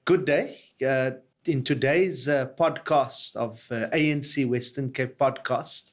Good day. In today's podcast of ANC Western Cape podcast,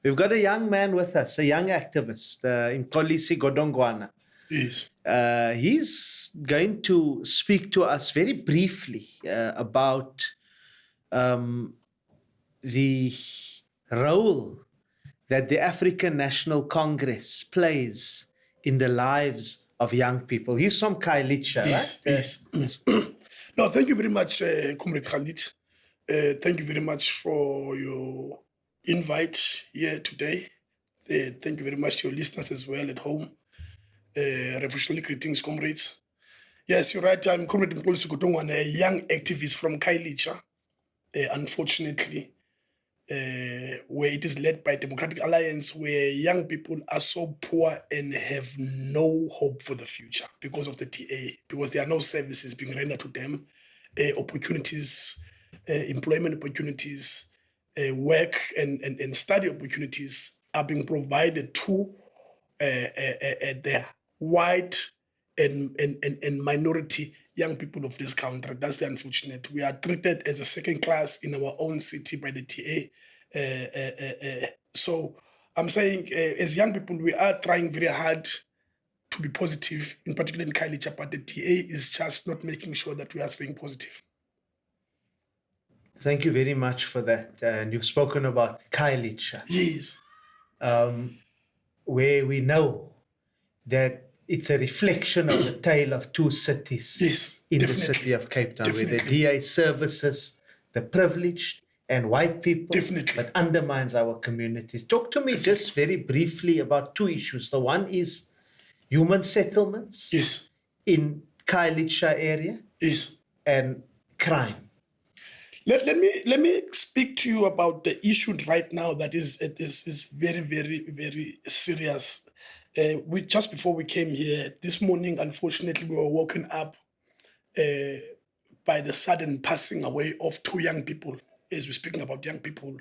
we've got a young man with us, a young activist, Mxolisi Godongwana. Yes. He's going to speak to us very briefly about the role that the African National Congress plays in the lives of young people. He's from Khayelitsha, Yes, right? yes. No, thank you very much, Comrade Khalid. Thank you very much for your invite here today. Thank you very much to your listeners as well at home. Revolutionary greetings, comrades. Yes, you're right. I'm Comrade Mxolisi Godongwana, a young activist from Khayelitsha, unfortunately, where it is led by Democratic Alliance, where young people are so poor and have no hope for the future because of the TA, because there are no services being rendered to them, opportunities, employment opportunities, work and study opportunities are being provided to the white and minority young people of this country. That's the unfortunate. We are treated as a second class in our own city by the TA. So I'm saying, as young people, we are trying very hard to be positive, in particular in Khayelitsha, but the TA is just not making sure that we are staying positive. Thank you very much for that. And you've spoken about Khayelitsha. Yes. Where we know that it's a reflection of the tale of two cities in the city of Cape Town, where the DA services the privileged and white people, but undermines our communities. Talk to me just very briefly about two issues. The one is human settlements in Khayelitsha area and crime. Let me speak to you about the issue right now that is very, very, very serious. We just before we came here this morning, unfortunately, we were woken up by the sudden passing away of two young people. As we're speaking about young people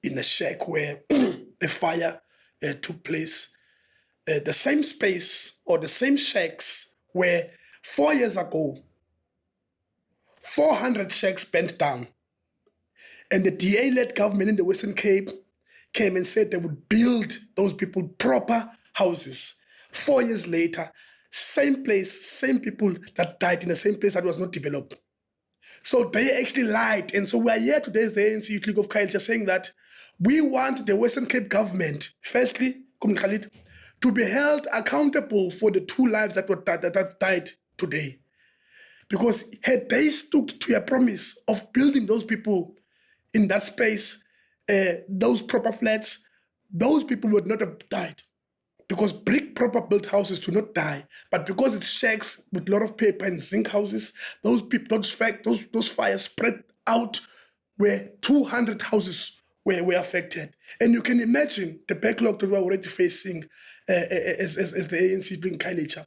in a shack where a fire took place. The same space or the same shacks where 4 years ago, 400 shacks burnt down. And the DA-led government in the Western Cape came and said they would build those people proper houses. 4 years later, same place, same people that died in the same place that was not developed. So they actually lied. And so we are here today as the ANC Youth League of Khayelitsha saying that we want the Western Cape government, firstly, Comrade Khalid, to be held accountable for the two lives that died today. Because had they stuck to a promise of building those people in that space, those proper flats, those people would not have died. Because brick proper built houses do not die, but because it's shacks with a lot of paper and zinc houses, those fires spread out where 200 houses were affected. And you can imagine the backlog that we're already facing as the ANC doing Khayelitsha.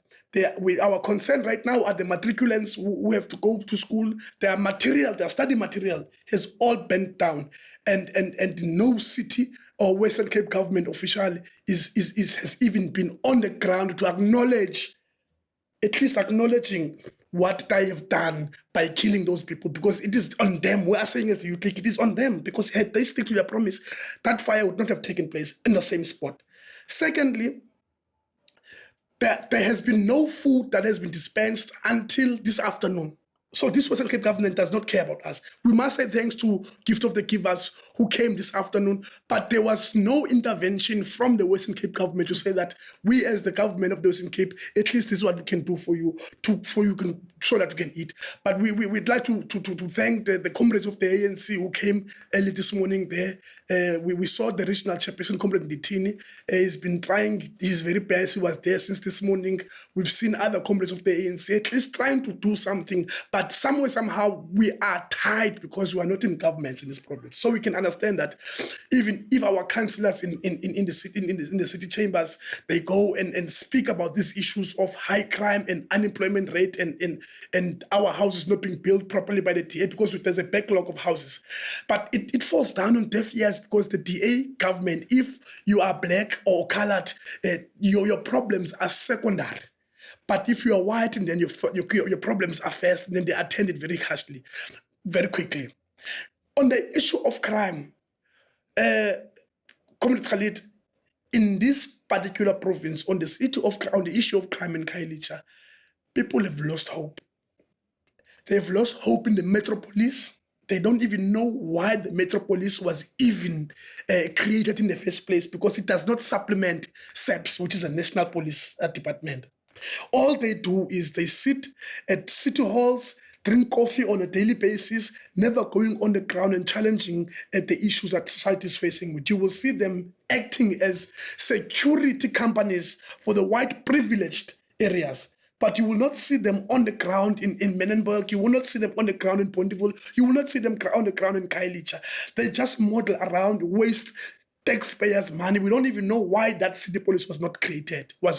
Our concern right now are the matriculants who have to go to school. Their study material has all bent down. And no city or Western Cape government official has even been on the ground to acknowledge, at least acknowledging what they have done by killing those people, because it is on them. We are saying as the youth league, it is on them, because had they stick to their promise, that fire would not have taken place in the same spot. Secondly, there has been no food that has been dispensed until this afternoon. So this Western Cape government does not care about us. We must say thanks to Gift of the Givers who came this afternoon, but there was no intervention from the Western Cape government to say that we as the government of the Western Cape, at least this is what we can do for you, so that you can eat. But we'd like to thank the comrades of the ANC who came early this morning there. We saw the regional chairperson, Comrade Nditini. He's been trying, he's very busy, he was there since this morning. We've seen other comrades of the ANC at least trying to do something, but somewhere, somehow, we are tied because we are not in government in this province. So we can understand that even if our councillors in the city chambers, they go and speak about these issues of high crime and unemployment rate and our houses not being built properly by the DA because there's a backlog of houses. But it falls down on deaf ears because the DA government, if you are black or colored, your problems are secondary. But if you are white and then your problems are fast, then they are attended very harshly, very quickly. On the issue of crime, Comrade Khalid, in this particular province, on the issue of crime in Khayelitsha, people have lost hope. They've lost hope in the metropolis. They don't even know why the metropolis was even created in the first place, because it does not supplement SAPS, which is a national police department. All they do is they sit at city halls, drink coffee on a daily basis, never going on the ground and challenging the issues that society is facing with. You will see them acting as security companies for the white privileged areas. But you will not see them on the ground in Menenberg. You will not see them on the ground in Pontyville. You will not see them on the ground in Khayelitsha. They just model around, waste taxpayers' money. We don't even know why that city police was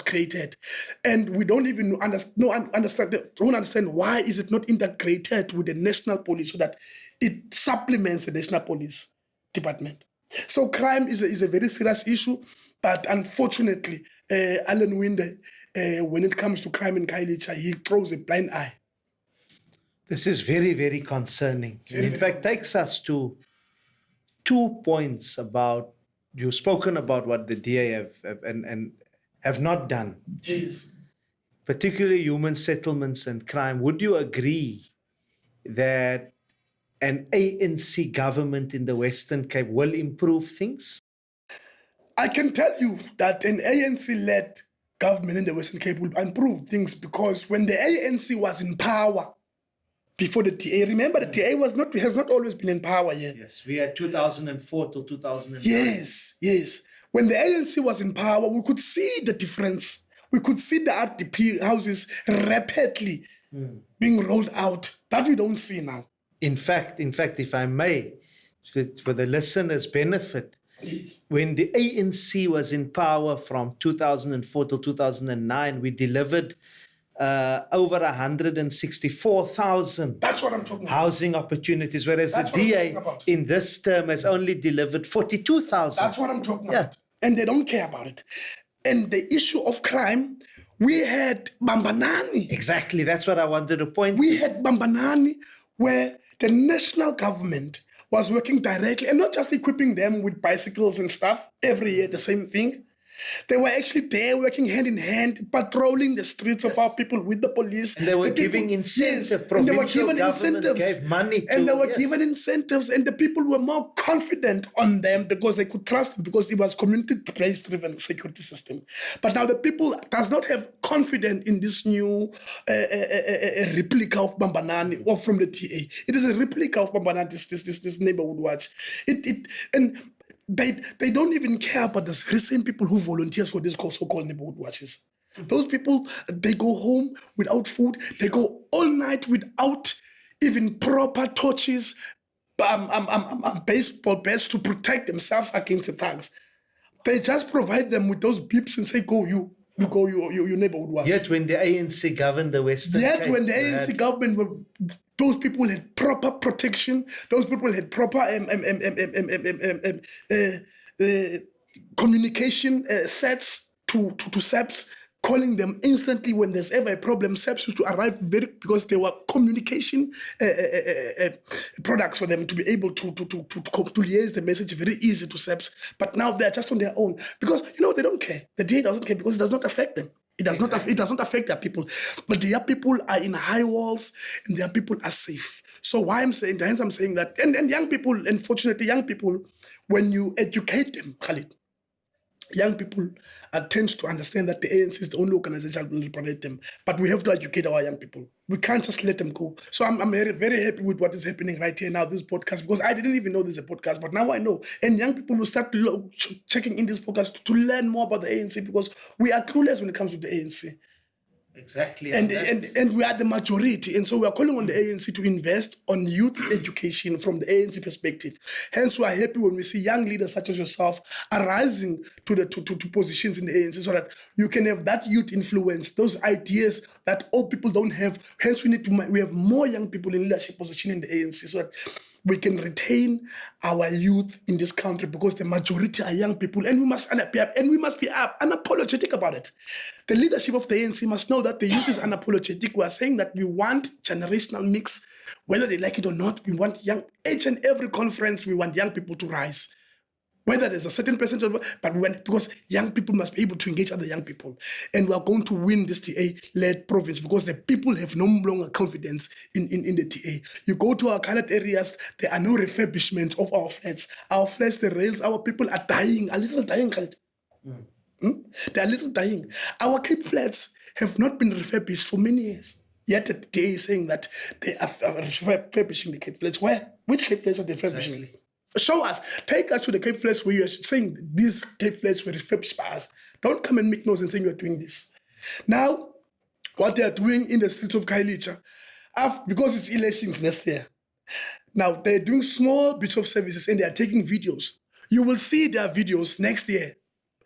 created. And we don't even understand why is it not integrated with the national police so that it supplements the national police department. So crime is a very serious issue, but unfortunately, Alan Winde, when it comes to crime in Khayelitsha, he throws a blind eye. This is very, very concerning. In fact, takes us to 2 points about, you've spoken about what the DA have not done. Yes. Particularly human settlements and crime. Would you agree that an ANC government in the Western Cape will improve things? I can tell you that an ANC-led government in the Western Cape will improve things, because when the ANC was in power before the DA, remember the DA has not always been in power yet. Yes, we had 2004 till 2009. Yes. When the ANC was in power, we could see the difference. We could see the RDP houses rapidly being rolled out. That we don't see now. In fact, if I may, for the listeners' benefit, Please. When the ANC was in power from 2004 to 2009, we delivered over 164,000 That's what I'm talking about. housing opportunities, whereas the DA in this term has only delivered 42,000. That's what I'm talking about. And they don't care about it. And the issue of crime, we had Bambanani. Exactly, that's what I wanted to point. We had Bambanani, where the national government was working directly, and not just equipping them with bicycles and stuff every year, the same thing. They were actually there working hand in hand, patrolling the streets of our people with the police. And they were giving incentives. Yes, and they were given incentives. Gave money to, and they were given incentives, and the people were more confident on them because they could trust them, because it was community-based driven security system. But now the people does not have confidence in this new replica of Bambanani or from the TA. It is a replica of Bambanani, this neighborhood watch. They don't even care about the same people who volunteers for these so-called neighborhood watches. Those people, they go home without food. They go all night without even proper torches, baseball bats to protect themselves against the thugs. They just provide them with those beeps and say, go you your neighborhood watch. Yet when the ANC governed the Western Cape, when the ANC government those people had proper protection. Those people had proper communication sets to SAPS, calling them instantly when there's ever a problem. SAPS used to arrive because they were communication products for them to be able to liaise the message very easy to SAPS. But now they're just on their own because they don't care. The DA doesn't care because it does not affect them. It does not affect their people. But their people are in high walls and their people are safe. So why I'm saying that, and young people, unfortunately, when you educate them, Khalid, young people tend to understand that the ANC is the only organization that will protect them. But we have to educate our young people. We can't just let them go. So I'm very, very happy with what is happening right here now, this podcast, because I didn't even know there's a podcast, but now I know. And young people will start checking in this podcast to learn more about the ANC, because we are clueless when it comes to the ANC. Exactly. And we are the majority. And so we are calling on the ANC to invest on youth education from the ANC perspective. Hence, we are happy when we see young leaders such as yourself arising to positions in the ANC, so that you can have that youth influence, those ideas that old people don't have. Hence, we have more young people in leadership position in the ANC, so that we can retain our youth in this country, because the majority are young people, and we must be unapologetic about it. The leadership of the ANC must know that the youth is unapologetic. We are saying that we want generational mix, whether they like it or not. We want each and every conference, we want young people to rise. Whether there's a certain percentage, but because young people must be able to engage other young people. And we are going to win this TA-led province, because the people have no longer confidence in the TA. You go to our colored areas, there are no refurbishment of our flats. Our flats, the rails, our people are dying, a little dying. They are a little dying. Our Cape flats have not been refurbished for many years. Yet the TA is saying that they are refurbishing the Cape flats. Where? Which Cape flats are they refurbishing? Exactly. Show us, take us to the Cape flats where you're saying these Cape flats were refurbished by us. Don't come and make noise and say you're doing this. Now, what they are doing in the streets of Khayelitsha, because it's elections next year, now they're doing small bits of services and they are taking videos. You will see their videos next year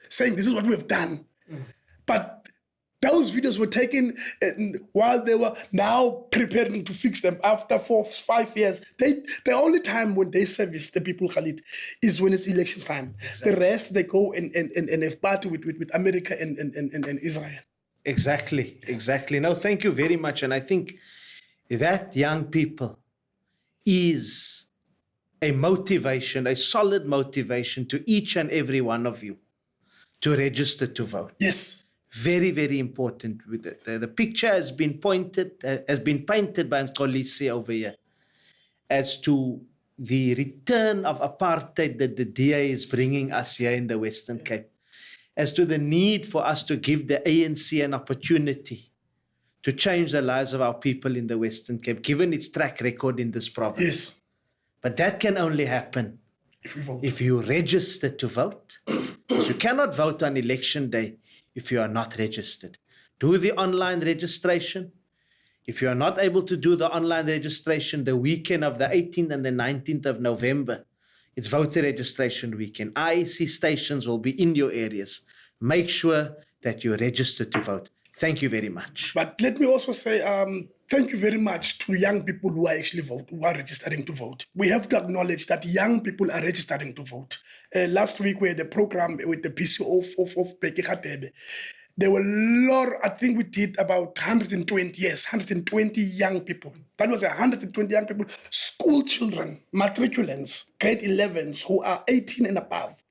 saying this is what we've done. But those videos were taken while they were now preparing to fix them after 4 or 5 years. The only time when they service the people, Khalid, is when it's election time. Exactly. The rest, they go and have party with America and Israel. Exactly. No, thank you very much. And I think that young people is a motivation, a solid motivation to each and every one of you to register to vote. Yes. Very, very important. The picture has been painted by Mxolisi over here as to the return of apartheid that the DA is bringing us here in the Western Cape, as to the need for us to give the ANC an opportunity to change the lives of our people in the Western Cape, given its track record in this province. Yes. But that can only happen if you register to vote. Because you cannot vote on election day if you are not registered. Do the online registration. If you are not able to do the online registration the weekend of the 18th and the 19th of November, it's voter registration weekend. IEC stations will be in your areas. Make sure that you register to vote. Thank you very much. But let me also say thank you very much to young people who are actually who are registering to vote. We have to acknowledge that young people are registering to vote. Last week we had a program with the PCO of Bheki Khatebe. There were a lot, I think we did about 120 young people. That was 120 young people, school children, matriculants, grade 11s who are 18 and above.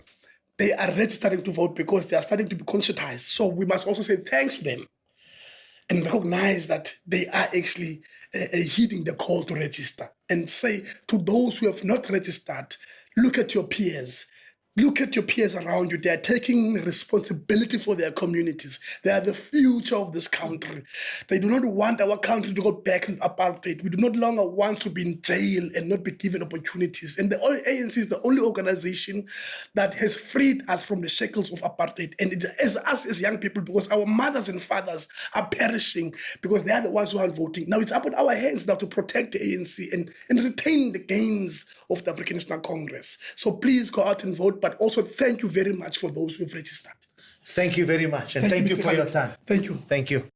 They are registering to vote because they are starting to be conscientized. So we must also say thanks to them and recognize that they are actually heeding the call to register, and say to those who have not registered, look at your peers. Look at your peers around you. They are taking responsibility for their communities. They are the future of this country. They do not want our country to go back into apartheid. We do not longer want to be in jail and not be given opportunities. And the ANC is the only organization that has freed us from the shackles of apartheid. And it is us as young people, because our mothers and fathers are perishing because they are the ones who are voting. Now it's up in our hands now to protect the ANC and retain the gains of the African National Congress. So please go out and vote. But also thank you very much for those who have registered. Thank you very much. And thank you for your time. Thank you. Thank you.